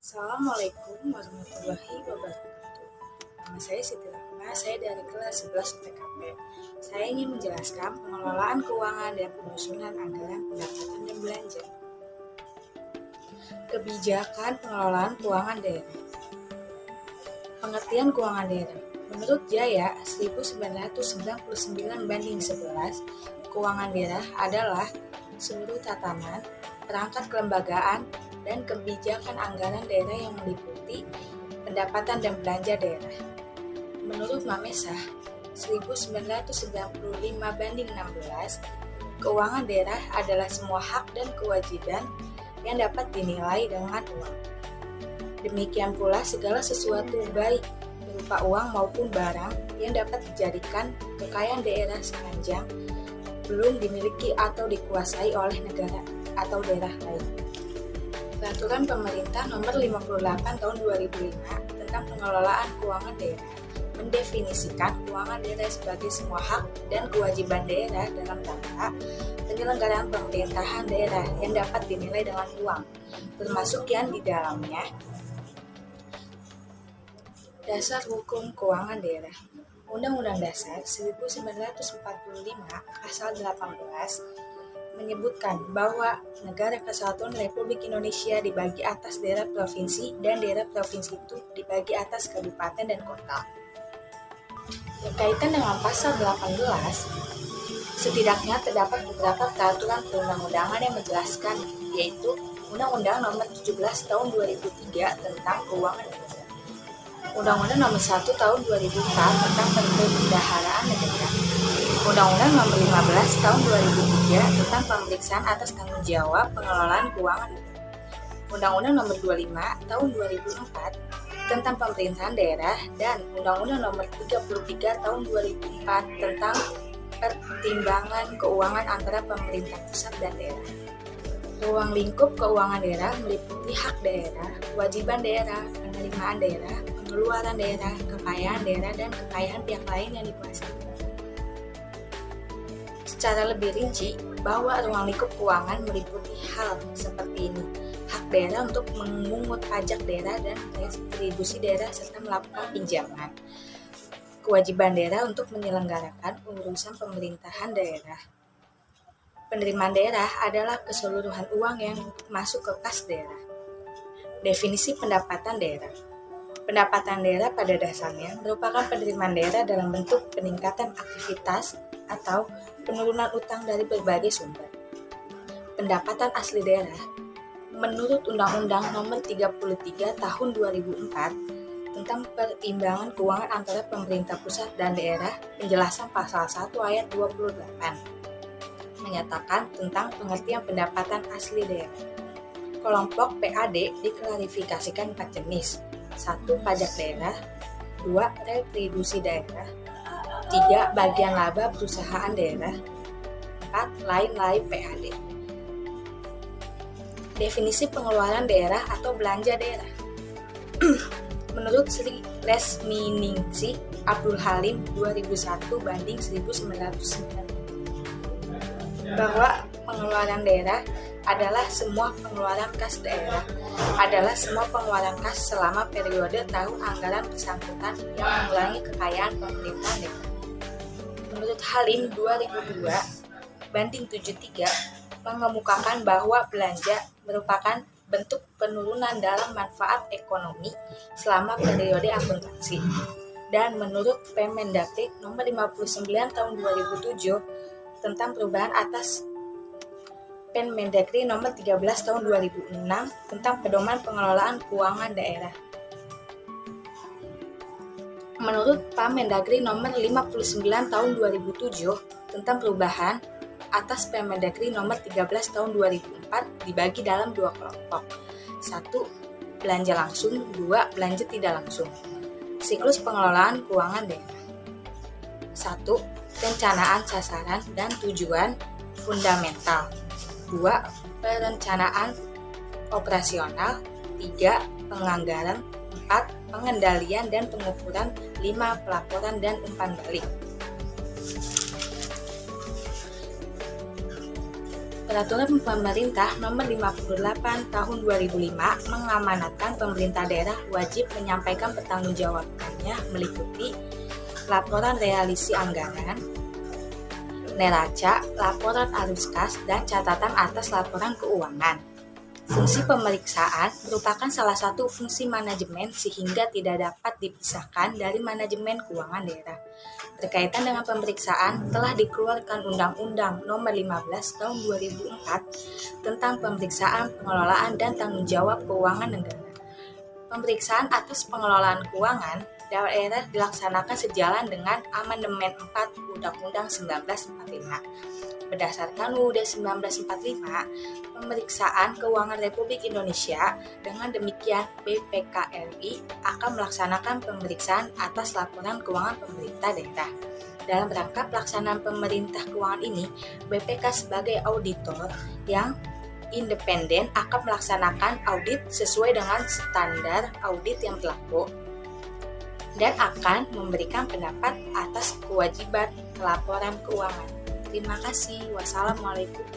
Assalamualaikum warahmatullahi wabarakatuh. Nama saya Siti Rahma, saya dari kelas 11 PKP. Saya ingin menjelaskan pengelolaan keuangan dan penyusunan anggaran pendapatan dan belanja. Kebijakan pengelolaan keuangan daerah. Pengertian keuangan daerah. Menurut Jaya 1999/11, keuangan daerah adalah seluruh tatanan, perangkat kelembagaan, dan kebijakan anggaran daerah yang meliputi pendapatan dan belanja daerah. Menurut Mamesah 1995/16, keuangan daerah adalah semua hak dan kewajiban yang dapat dinilai dengan uang. Demikian pula segala sesuatu baik berupa uang maupun barang yang dapat dijadikan kekayaan daerah sepanjang belum dimiliki atau dikuasai oleh negara atau daerah lain. Peraturan Pemerintah Nomor 58 Tahun 2005 tentang pengelolaan keuangan daerah mendefinisikan keuangan daerah sebagai semua hak dan kewajiban daerah dalam rangka penyelenggaraan pemerintahan daerah yang dapat dinilai dengan uang, termasuk yang di dalamnya Dasar Hukum Keuangan Daerah. Undang-Undang Dasar 1945 Pasal 18 menyebutkan bahwa Negara Kesatuan Republik Indonesia dibagi atas daerah provinsi dan daerah provinsi itu dibagi atas kabupaten dan kota. Berkaitan dengan pasal 18, setidaknya terdapat beberapa peraturan perundang-undangan yang menjelaskan, yaitu Undang-Undang Nomor 17 Tahun 2003 tentang Keuangan Negara, Undang-Undang Nomor 1 Tahun 2004 tentang Perbendaharaan Negara, Undang-Undang Nomor 15 Tahun 2003 tentang pemeriksaan atas tanggung jawab pengelolaan keuangan negara, Undang-Undang Nomor 25 Tahun 2004 tentang pemerintahan daerah, dan Undang-Undang Nomor 33 Tahun 2004 tentang pertimbangan keuangan antara pemerintah pusat dan daerah. Ruang lingkup keuangan daerah meliputi hak daerah, kewajiban daerah, penerimaan daerah, pengeluaran daerah, kekayaan daerah, dan kekayaan pihak lain yang dikuasai. Secara lebih rinci, bahwa ruang lingkup keuangan meliputi hal seperti ini: hak daerah untuk memungut pajak daerah dan retribusi daerah serta melakukan pinjaman, kewajiban daerah untuk menyelenggarakan urusan pemerintahan daerah. Penerimaan daerah adalah keseluruhan uang yang masuk ke kas daerah. Definisi pendapatan daerah. Pendapatan daerah pada dasarnya merupakan penerimaan daerah dalam bentuk peningkatan aktivitas atau penurunan utang dari berbagai sumber. Pendapatan asli daerah. Menurut Undang-Undang Nomor 33 Tahun 2004 tentang perimbangan keuangan antara pemerintah pusat dan daerah, penjelasan pasal 1 ayat 28 menyatakan tentang pengertian pendapatan asli daerah. Kelompok PAD diklarifikasikan 4 jenis. 1. Pajak daerah. 2. Retribusi daerah. 3. Bagian laba perusahaan daerah. 4. Lain-lain PAD. Definisi pengeluaran daerah atau belanja daerah. Menurut Sri Lesminingsih Abdul Halim 2001 banding 1990, bahwa pengeluaran daerah adalah semua pengeluaran kas daerah, adalah semua pengeluaran kas selama periode tahun anggaran bersangkutan yang mengurangi kekayaan pemerintahan daerah. Menurut Halim 2002 banding 73 mengemukakan bahwa belanja merupakan bentuk penurunan dalam manfaat ekonomi selama periode akuntansi. Dan menurut Permendagri Nomor 59 Tahun 2007 tentang perubahan atas Permendagri Nomor 13 Tahun 2006 tentang pedoman pengelolaan keuangan daerah. Menurut Permendagri Nomor 59 Tahun 2007 tentang perubahan atas Permendagri Nomor 13 Tahun 2004 dibagi dalam 2 kelompok. 1. Belanja langsung, 2. Belanja tidak langsung. Siklus pengelolaan keuangan daerah. 1. Perencanaan sasaran dan tujuan fundamental. 2. Perencanaan operasional. 3. Penganggaran. 4. Pengendalian dan pengukuran. 5. Pelaporan dan umpan balik. Peraturan Pemerintah Nomor 58 Tahun 2005 mengamanatkan pemerintah daerah wajib menyampaikan pertanggungjawabannya meliputi laporan realisasi anggaran, neraca, laporan arus kas, dan catatan atas laporan keuangan. Fungsi pemeriksaan merupakan salah satu fungsi manajemen sehingga tidak dapat dipisahkan dari manajemen keuangan daerah. Berkaitan dengan pemeriksaan, telah dikeluarkan Undang-Undang Nomor 15 Tahun 2004 tentang pemeriksaan, pengelolaan, dan tanggung jawab keuangan negara. Pemeriksaan atas pengelolaan keuangan daerah dilaksanakan sejalan dengan Amandemen 4 Undang-Undang 1945. Berdasarkan UUD 1945, pemeriksaan keuangan Republik Indonesia, dengan demikian BPK-RI akan melaksanakan pemeriksaan atas laporan keuangan pemerintah daerah. Dalam rangka pelaksanaan pemerintah keuangan ini, BPK sebagai auditor yang independen akan melaksanakan audit sesuai dengan standar audit yang berlaku dan akan memberikan pendapat atas kewajiban laporan keuangan. Terima kasih. Wassalamualaikum.